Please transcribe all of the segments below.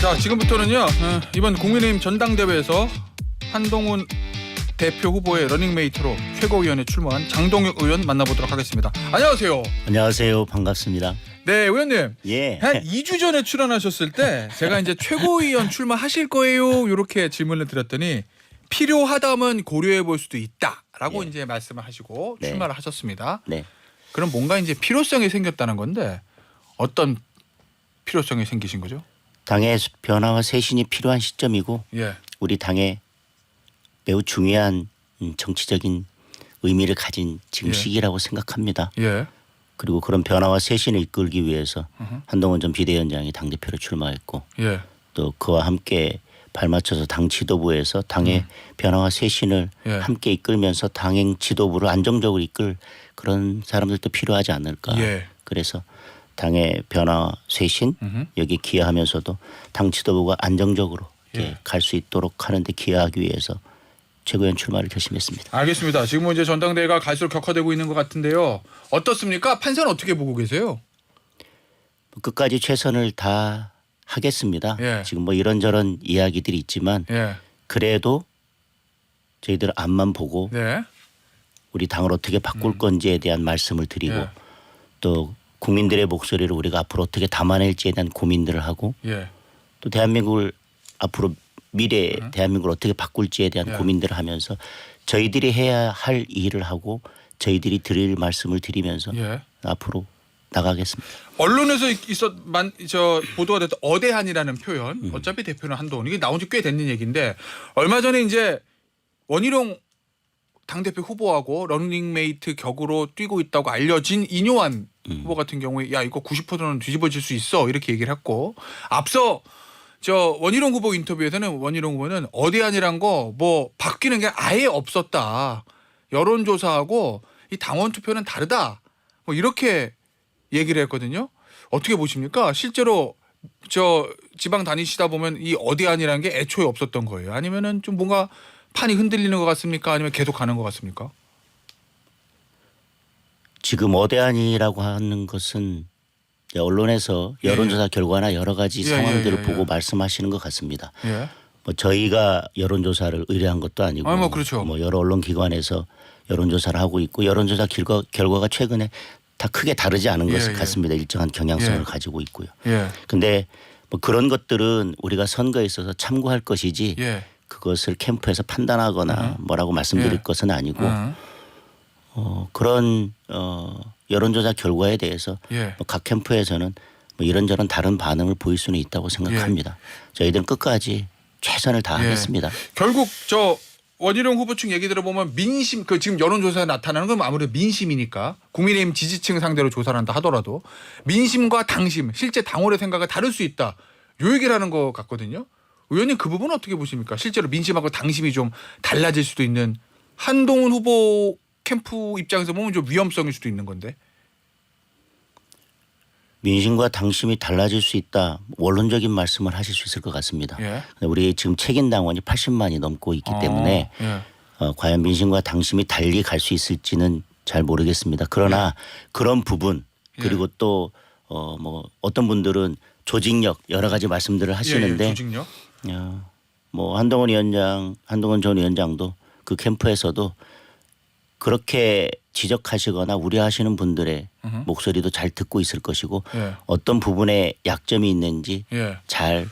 자, 지금부터는요. 이번 국민의힘 전당대회에서 한동훈 대표 후보의 러닝메이트로 최고위원에 출마한 장동혁 의원 만나보도록 하겠습니다. 안녕하세요. 안녕하세요. 반갑습니다. 네, 의원님. 예. 한 2주 전에 출연하셨을 때 제가 이제 최고위원 출마하실 거예요. 이렇게 질문을 드렸더니 필요하다면 고려해 볼 수도 있다라고 예. 이제 말씀을 하시고 네. 출마를 하셨습니다. 네. 그럼 뭔가 이제 필요성이 생겼다는 건데 어떤 필요성이 생기신 거죠? 당의 변화와 쇄신이 필요한 시점이고 예. 우리 당에 매우 중요한 정치적인 의미를 가진 지금 예. 시기라고 생각합니다. 예. 그리고 그런 변화와 쇄신을 이끌기 위해서 으흠. 한동훈 전 비대위원장이 당대표로 출마했고 예. 또 그와 함께 발맞춰서 당 지도부에서 당의 변화와 쇄신을 예. 함께 이끌면서 당행 지도부를 안정적으로 이끌 그런 사람들도 필요하지 않을까. 예. 그래서 당의 변화 쇄신 으흠. 여기 기여하면서도 당 지도부가 안정적으로 예. 갈 수 있도록 하는데 기여하기 위해서 최고위원 출마를 결심했습니다. 알겠습니다. 지금은 이제 전당대회가 갈수록 격화되고 있는 것 같은데요. 어떻습니까? 판세는 어떻게 보고 계세요? 끝까지 최선을 다 하겠습니다. 예. 지금 뭐 이런저런 이야기들이 있지만 예. 그래도 저희들 앞만 보고 네. 우리 당을 어떻게 바꿀 건지에 대한 말씀을 드리고 예. 또 국민들의 목소리를 우리가 앞으로 어떻게 담아낼지에 대한 고민들을 하고 예. 또 대한민국을 앞으로 미래 대한민국을 어떻게 바꿀지에 대한 예. 고민들을 하면서 저희들이 해야 할 일을 하고 저희들이 드릴 말씀을 드리면서 예. 앞으로 나가겠습니다. 언론에서 보도가 됐던 어대한이라는 표현. 어차피 대표는 한동훈. 이게 나온 지 꽤 됐는 얘기인데 얼마 전에 이제 원희룡 당대표 후보하고 러닝메이트 격으로 뛰고 있다고 알려진 이뇨한 후보 같은 경우에 야 이거 90%는 뒤집어질 수 있어 이렇게 얘기를 했고 앞서 저 원희룡 후보 인터뷰에서는 원희룡 후보는 어대한이란 거 뭐 바뀌는 게 아예 없었다. 여론조사하고 이 당원 투표는 다르다. 뭐 이렇게 얘기를 했거든요. 어떻게 보십니까? 실제로 저 지방 다니시다 보면 이 어대한이라는 게 애초에 없었던 거예요. 아니면은 좀 뭔가 판이 흔들리는 것 같습니까? 아니면 계속 가는 것 같습니까? 지금 어대한이라고 하는 것은 언론에서 여론조사 결과나 여러 가지 상황들을 보고 말씀하시는 것 같습니다. 예. 뭐 저희가 여론조사를 의뢰한 것도 아니고 뭐 그렇죠. 뭐 여러 언론기관에서 여론조사를 하고 있고 여론조사 결과가 최근에 다 크게 다르지 않은 것 같습니다. 일정한 경향성을 가지고 있고요. 예. 근데 뭐 그런 것들은 우리가 선거에 있어서 참고할 것이지 예. 그것을 캠프에서 판단하거나 뭐라고 말씀드릴 것은 아니고 그런 여론조사 결과에 대해서 예. 뭐각 캠프에서는 뭐 이런저런 다른 반응을 보일 수는 있다고 생각합니다. 저희들은 끝까지 최선을 다하겠습니다. 결국 저 원희룡 후보 측 얘기 들어보면 민심 지금 여론조사에 나타나는 건 아무래도 민심이니까 국민의힘 지지층 상대로 조사를 한다 하더라도 민심과 당심 실제 당원의 생각이 다를 수 있다. 요 얘기를 하는 것 같거든요. 의원님 그 부분은 어떻게 보십니까? 실제로 민심하고 당심이 좀 달라질 수도 있는 한동훈 후보 캠프 입장에서 보면 좀 위험성일 수도 있는 건데. 민심과 당심이 달라질 수 있다. 원론적인 말씀을 하실 수 있을 것 같습니다. 예. 우리 지금 책임 당원이 80만이 넘고 있기 때문에 예. 과연 민심과 당심이 달리 갈 수 있을지는 잘 모르겠습니다. 그러나 그런 부분 그리고 또 뭐 어떤 분들은 조직력 여러 가지 말씀들을 하시는데 조직력. 뭐 한동훈 전 위원장도 그 캠프에서도 그렇게 지적하시거나 우려하시는 분들의 목소리도 잘 듣고 있을 것이고 어떤 부분에 약점이 있는지 잘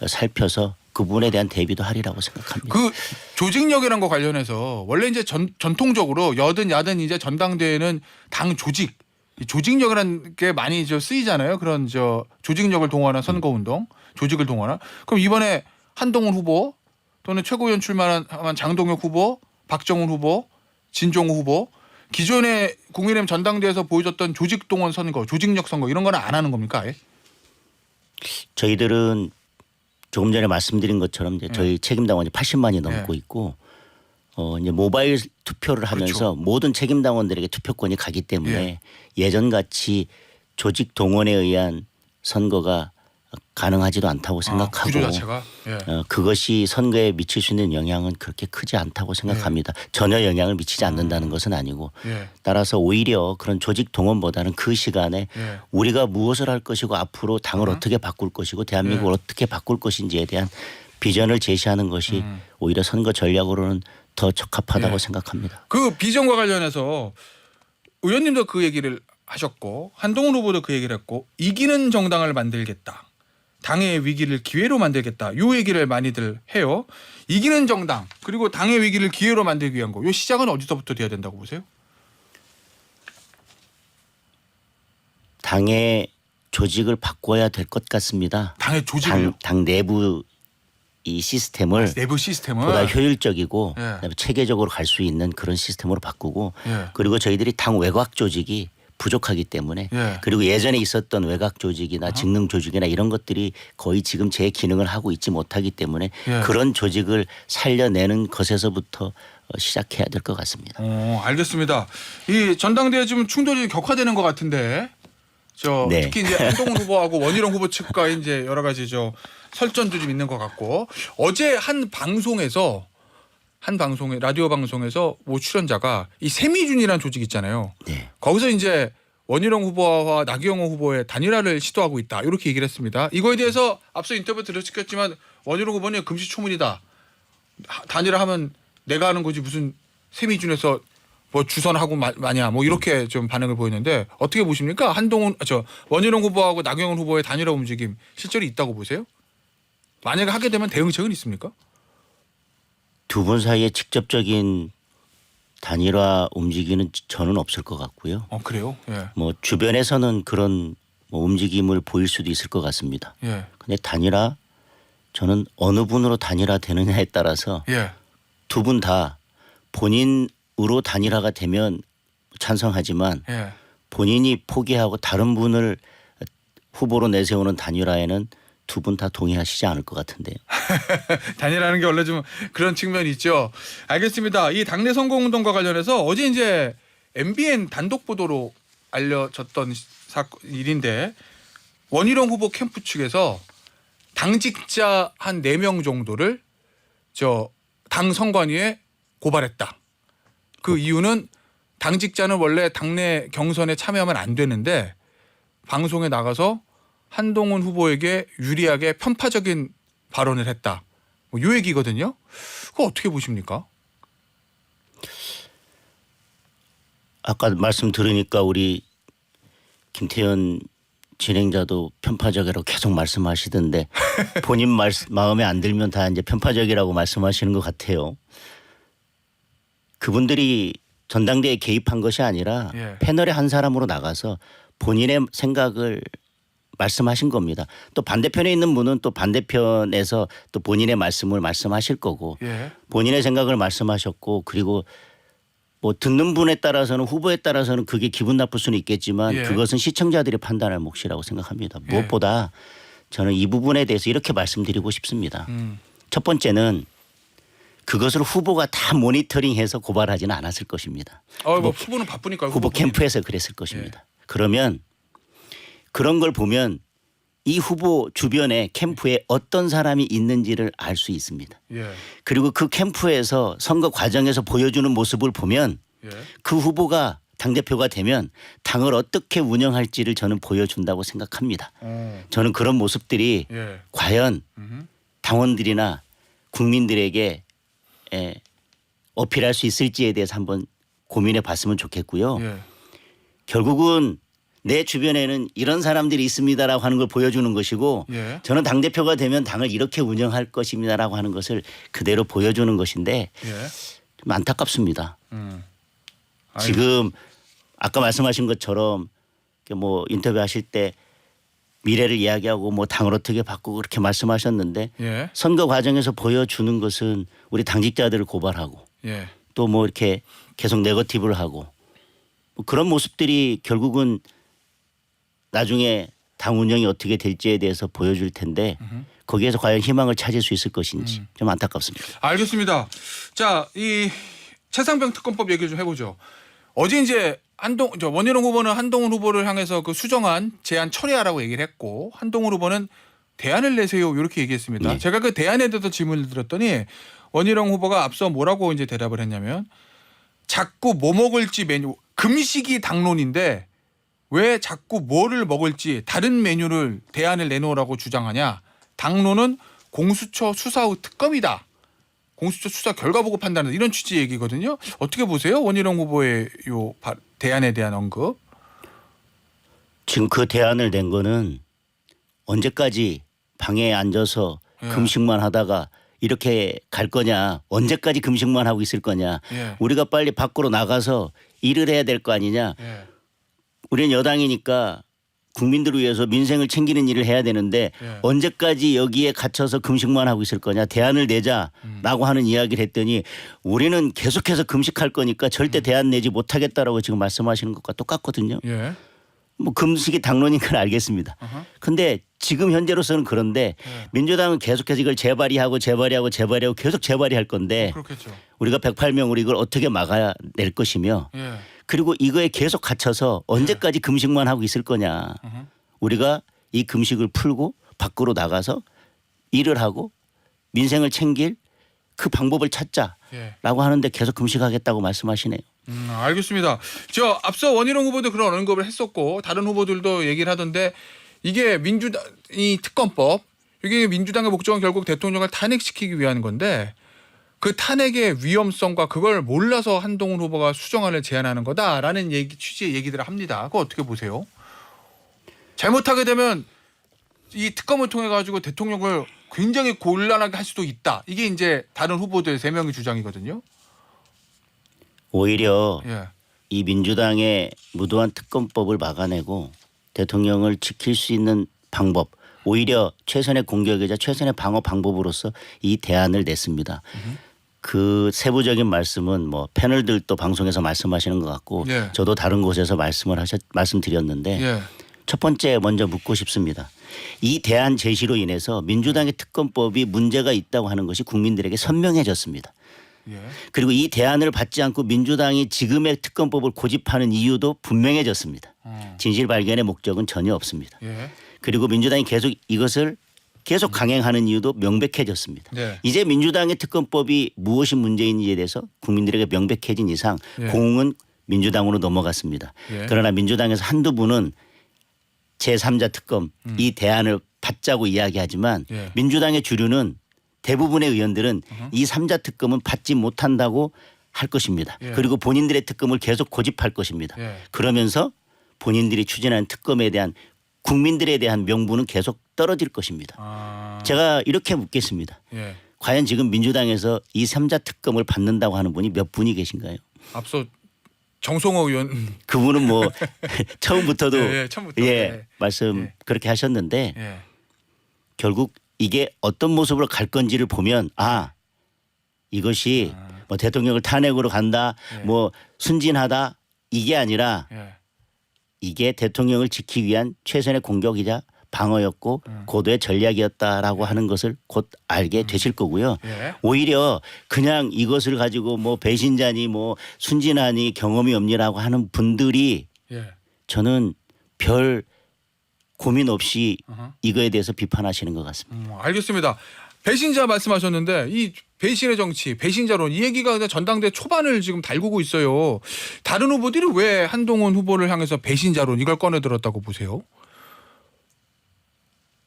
살펴서 그 부분에 대한 대비도 하리라고 생각합니다. 그 조직력이란 거 관련해서 원래 이제 전통적으로 여든 야든 이제 전당대회는 당 조직 이 조직력이라는 게 많이 쓰이잖아요. 그런 조직력을 동원한 선거운동, 조직을 동원한. 그럼 이번에 한동훈 후보 또는 최고위원 출마한 장동혁 후보, 박정훈 후보, 진종우 후보 기존의 국민의힘 전당대회에서 보여줬던 조직 동원 선거, 조직력 선거 이런 거는 안 하는 겁니까? 아예? 저희들은 조금 전에 말씀드린 것처럼 이제 저희 책임당원이 80만이 넘고 있고 이제 모바일 투표를 하면서 모든 책임당원들에게 투표권이 가기 때문에 예전같이 조직 동원에 의한 선거가 가능하지도 않다고 생각하고 구조 자체가 예. 그것이 선거에 미칠 수 있는 영향은 그렇게 크지 않다고 생각합니다. 전혀 영향을 미치지 않는다는 것은 아니고 예. 따라서 오히려 그런 조직 동원보다는 그 시간에 예. 우리가 무엇을 할 것이고 앞으로 당을 어떻게 바꿀 것이고 대한민국을 어떻게 바꿀 것인지에 대한 비전을 제시하는 것이 오히려 선거 전략으로는 더 적합하다고 생각합니다. 그 비전과 관련해서 의원님도 그 얘기를 하셨고 한동훈 후보도 그 얘기를 했고 이기는 정당을 만들겠다. 당의 위기를 기회로 만들겠다. 요 얘기를 많이들 해요. 이기는 정당 그리고 당의 위기를 기회로 만들기 위한 거. 요 시작은 어디서부터 돼야 된다고 보세요? 당의 조직을 바꿔야 될 것 같습니다. 당의 조직을 당 내부 이 시스템을 내부 시스템을 보다 효율적이고 예. 그다음에 체계적으로 갈 수 있는 그런 시스템으로 바꾸고 예. 그리고 저희들이 당 외곽 조직이 부족하기 때문에 예. 그리고 예전에 있었던 외곽 조직이나 직능 조직이나 이런 것들이 거의 지금 제 기능을 하고 있지 못하기 때문에 예. 그런 조직을 살려내는 것에서부터 시작해야 될 것 같습니다. 알겠습니다. 이 전당대회 지금 충돌이 격화되는 것 같은데 네. 특히 이제 한동훈 후보하고 원희룡 후보 측과 이제 여러 가지 설전도 좀 있는 것 같고 어제 한 방송에서 라디오 방송에서 모 출연자가 이 세미준이라는 조직 있잖아요. 네. 거기서 이제 원희룡 후보와 나경원 후보의 단일화를 시도하고 있다 이렇게 얘기를 했습니다. 이거에 대해서 앞서 인터뷰 들으셨겠지만 원희룡 후보는 금시초문이다. 단일화하면 내가 하는 거지 무슨 세미준에서 뭐 주선하고 마냐 뭐 이렇게 좀 반응을 보이는데 어떻게 보십니까? 원희룡 후보하고 나경원 후보의 단일화 움직임 실제로 있다고 보세요? 만약에 하게 되면 대응책은 있습니까? 두 분 사이에 직접적인 단일화 움직이는 저는 없을 것 같고요. 그래요? 예. 뭐 주변에서는 그런 뭐 움직임을 보일 수도 있을 것 같습니다. 예. 근데 단일화 저는 어느 분으로 단일화 되느냐에 따라서 예. 두 분 다 본인으로 단일화가 되면 찬성하지만 예. 본인이 포기하고 다른 분을 후보로 내세우는 단일화에는 두 분 다 동의하시지 않을 것 같은데요. 단일화하는 게 원래 좀 그런 측면이 있죠. 알겠습니다. 이 당내 선거운동과 관련해서 어제 이제 MBN 단독 보도로 알려졌던 일인데 원희룡 후보 캠프 측에서 당직자 한 4명 정도를 당 선관위에 고발했다. 그 이유는 당직자는 원래 당내 경선에 참여하면 안 되는데 방송에 나가서 한동훈 후보에게 유리하게 편파적인 발언을 했다. 뭐 이 얘기거든요. 그거 어떻게 보십니까? 아까 말씀 들으니까 우리 김태현 진행자도 편파적이라고 계속 말씀하시던데 본인 마음에 안 들면 다 이제 편파적이라고 말씀하시는 것 같아요. 그분들이 전당대회에 개입한 것이 아니라 예. 패널의 한 사람으로 나가서 본인의 생각을 말씀하신 겁니다. 또 반대편에 있는 분은 또 반대편에서 또 본인의 말씀을 말씀하실 거고 예. 본인의 생각을 말씀하셨고 그리고 뭐 듣는 분에 따라서는 후보에 따라서는 그게 기분 나쁠 수는 있겠지만 예. 그것은 시청자들이 판단할 몫이라고 생각합니다. 예. 무엇보다 저는 이 부분에 대해서 이렇게 말씀드리고 싶습니다. 첫 번째는 그것을 후보가 다 모니터링해서 고발하지는 않았을 것입니다. 뭐 후보는 바쁘니까요. 후보 본인. 캠프에서 그랬을 것입니다. 그러면 그런 걸 보면 이 후보 주변에 캠프에 어떤 사람이 있는지를 알 수 있습니다. 예. 그리고 그 캠프에서 선거 과정에서 보여주는 모습을 보면 예. 그 후보가 당대표가 되면 당을 어떻게 운영할지를 저는 보여준다고 생각합니다. 저는 그런 모습들이 예. 과연 당원들이나 국민들에게 어필할 수 있을지에 대해서 한번 고민해 봤으면 좋겠고요. 예. 결국은 내 주변에는 이런 사람들이 있습니다라고 하는 걸 보여주는 것이고 예. 저는 당대표가 되면 당을 이렇게 운영할 것입니다라고 하는 것을 그대로 보여주는 것인데 예. 좀 안타깝습니다. 아니, 지금 아까 말씀하신 것처럼 뭐 인터뷰하실 때 미래를 이야기하고 뭐 당을 어떻게 바꾸고 그렇게 말씀하셨는데 예. 선거 과정에서 보여주는 것은 우리 당직자들을 고발하고 예. 또 뭐 이렇게 계속 네거티브를 하고 뭐 그런 모습들이 결국은 나중에 당 운영이 어떻게 될지에 대해서 보여줄 텐데 거기에서 과연 희망을 찾을 수 있을 것인지 좀 안타깝습니다. 알겠습니다. 자, 이 최상병 특검법 얘기를 좀 해보죠. 어제 이제 원희룡 후보는 한동훈 후보를 향해서 그 수정안 제안 철회하라고 얘기를 했고 한동훈 후보는 대안을 내세요 이렇게 얘기했습니다. 네. 제가 그 대안에 대해서 질문을 드렸더니 원희룡 후보가 앞서 뭐라고 이제 대답을 했냐면 자꾸 뭐 먹을지 메뉴 금식이 당론인데 왜 자꾸 뭐를 먹을지 다른 메뉴를 대안을 내놓으라고 주장하냐. 당론은 공수처 수사 후 특검이다. 공수처 수사 결과 보고 판단한다. 이런 취지 얘기거든요. 어떻게 보세요? 원희룡 후보의 요 대안에 대한 언급. 지금 그 대안을 낸 거는 언제까지 방에 앉아서 예. 금식만 하다가 이렇게 갈 거냐. 언제까지 금식만 하고 있을 거냐. 예. 우리가 빨리 밖으로 나가서 일을 해야 될 거 아니냐. 예. 우리는 여당이니까 국민들을 위해서 민생을 챙기는 일을 해야 되는데 예. 언제까지 여기에 갇혀서 금식만 하고 있을 거냐. 대안을 내자라고 하는 이야기를 했더니 우리는 계속해서 금식할 거니까 절대 대안 내지 못하겠다라고 지금 말씀하시는 것과 똑같거든요. 예. 뭐 금식이 당론인 건 알겠습니다. 근데 지금 현재로서는 그런데 예. 민주당은 계속해서 이걸 재발의하고 계속 재발의할 건데 그렇겠죠. 우리가 108명으로 이걸 어떻게 막아야 될 것이며 예. 그리고 이거에 계속 갇혀서 언제까지 금식만 하고 있을 거냐. 우리가 이 금식을 풀고 밖으로 나가서 일을 하고 민생을 챙길 그 방법을 찾자라고 예. 하는데 계속 금식하겠다고 말씀하시네요. 알겠습니다. 저 앞서 원희룡 후보도 그런 언급을 했었고 다른 후보들도 얘기를 하던데 이게 민주당이 특검법 이게 민주당의 목적은 결국 대통령을 탄핵시키기 위한 건데 그 탄핵의 위험성과 그걸 몰라서 한동훈 후보가 수정안을 제안하는 거다라는 취지의 얘기들을 합니다. 그거 어떻게 보세요? 잘못하게 되면 이 특검을 통해 가지고 대통령을 굉장히 곤란하게 할 수도 있다. 이게 이제 다른 후보들 3명의 주장이거든요. 오히려 예. 이 민주당의 무도한 특검법을 막아내고 대통령을 지킬 수 있는 방법 오히려 최선의 공격이자 최선의 방어 방법으로서 이 대안을 냈습니다. 그 세부적인 말씀은 뭐 패널들도 방송에서 말씀하시는 것 같고 예. 저도 다른 곳에서 말씀드렸는데 예. 첫 번째 먼저 묻고 싶습니다. 이 대안 제시로 인해서 민주당의 특검법이 문제가 있다고 하는 것이 국민들에게 선명해졌습니다. 예. 그리고 이 대안을 받지 않고 민주당이 지금의 특검법을 고집하는 이유도 분명해졌습니다. 진실 발견의 목적은 전혀 없습니다. 예. 그리고 민주당이 이것을 계속 강행하는 이유도 명백해졌습니다. 네. 이제 민주당의 특검법이 무엇이 문제인지에 대해서 국민들에게 명백해진 이상 예. 공은 민주당으로 넘어갔습니다. 예. 그러나 민주당에서 한두 분은 제3자 특검 이 대안을 받자고 이야기하지만 예. 민주당의 주류는 대부분의 의원들은 이 3자 특검은 받지 못한다고 할 것입니다. 예. 그리고 본인들의 특검을 계속 고집할 것입니다. 예. 그러면서 본인들이 추진하는 특검에 대한 국민들에 대한 명분은 계속 떨어질 것입니다. 제가 이렇게 묻겠습니다. 예. 과연 지금 민주당에서 이 3자 특검을 받는다고 하는 분이 몇 분이 계신가요? 앞서 정성호 의원 그분은 뭐 처음부터도 예, 처음부터. 예, 예. 말씀 예. 그렇게 하셨는데 예. 결국 이게 어떤 모습으로 갈 건지를 보면 이것이 뭐 대통령을 탄핵으로 간다 예. 뭐 순진하다 이게 아니라 예. 이게 대통령을 지키기 위한 최선의 공격이자 방어였고 고도의 전략이었다라고 하는 것을 곧 알게 되실 거고요. 예. 오히려 그냥 이것을 가지고 뭐 배신자니 뭐 순진하니 경험이 없니라고 하는 분들이 예. 저는 별 고민 없이 어허. 이거에 대해서 비판하시는 것 같습니다. 알겠습니다. 배신자 말씀하셨는데 이 배신의 정치, 배신자론 이 얘기가 그냥 전당대 초반을 지금 달구고 있어요. 다른 후보들이 왜 한동훈 후보를 향해서 배신자론 이걸 꺼내들었다고 보세요?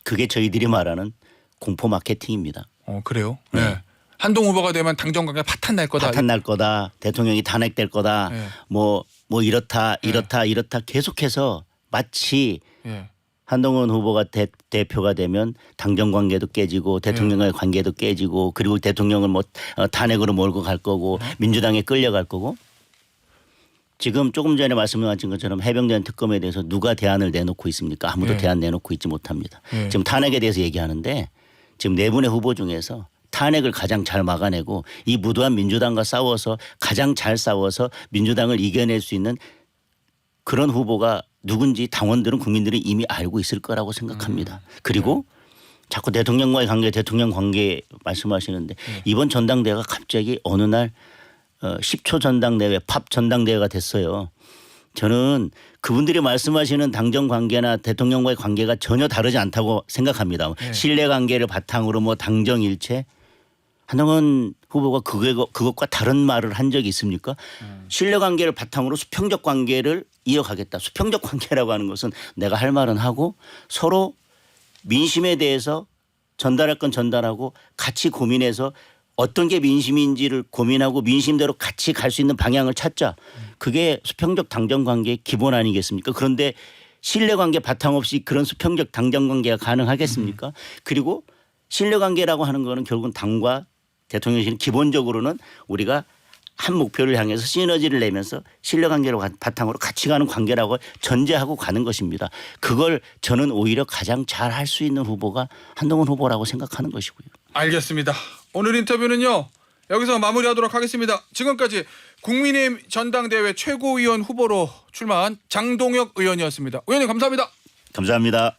그게 저희들이 말하는 공포 마케팅입니다. 그래요? 네. 한동훈 후보가 되면 당정관계 파탄 날 거다. 파탄 날 거다. 대통령이 탄핵될 거다. 네. 뭐 이렇다 계속해서 마치 예. 한동훈 후보가 대표가 되면 당정관계도 깨지고 대통령과의 관계도 깨지고 그리고 대통령을 뭐 탄핵으로 몰고 갈 거고 민주당에 끌려갈 거고 지금 조금 전에 말씀하신 것처럼 해병대원 특검에 대해서 누가 대안을 내놓고 있습니까? 아무도 예. 대안 내놓고 있지 못합니다. 예. 지금 탄핵에 대해서 얘기하는데 지금 네 분의 후보 중에서 탄핵을 가장 잘 막아내고 이 무도한 민주당과 싸워서 가장 잘 싸워서 민주당을 이겨낼 수 있는 그런 후보가 누군지 당원들은 국민들이 이미 알고 있을 거라고 생각합니다. 그리고 자꾸 대통령과의 관계 대통령 관계 말씀하시는데 이번 전당대회가 갑자기 어느 날 10초 전당대회 팝 전당대회가 됐어요. 저는 그분들이 말씀하시는 당정 관계나 대통령과의 관계가 전혀 다르지 않다고 생각합니다. 네. 신뢰 관계를 바탕으로 뭐 당정 일체 한동훈 후보가 그것과 다른 말을 한 적이 있습니까? 신뢰 관계를 바탕으로 수평적 관계를 이어가겠다. 수평적 관계라고 하는 것은 내가 할 말은 하고 서로 민심에 대해서 전달할 건 전달하고 같이 고민해서 어떤 게 민심인지를 고민하고 민심대로 같이 갈 수 있는 방향을 찾자. 그게 수평적 당정 관계의 기본 아니겠습니까? 그런데 신뢰관계 바탕 없이 그런 수평적 당정 관계가 가능하겠습니까? 그리고 신뢰관계라고 하는 거는 결국은 당과 대통령실 기본적으로는 우리가 한 목표를 향해서 시너지를 내면서 신뢰관계를 바탕으로 같이 가는 관계라고 전제하고 가는 것입니다. 그걸 저는 오히려 가장 잘 할 수 있는 후보가 한동훈 후보라고 생각하는 것이고요. 알겠습니다. 오늘 인터뷰는요. 여기서 마무리하도록 하겠습니다. 지금까지 국민의힘 전당대회 최고위원 후보로 출마한 장동혁 의원이었습니다. 의원님 감사합니다. 감사합니다.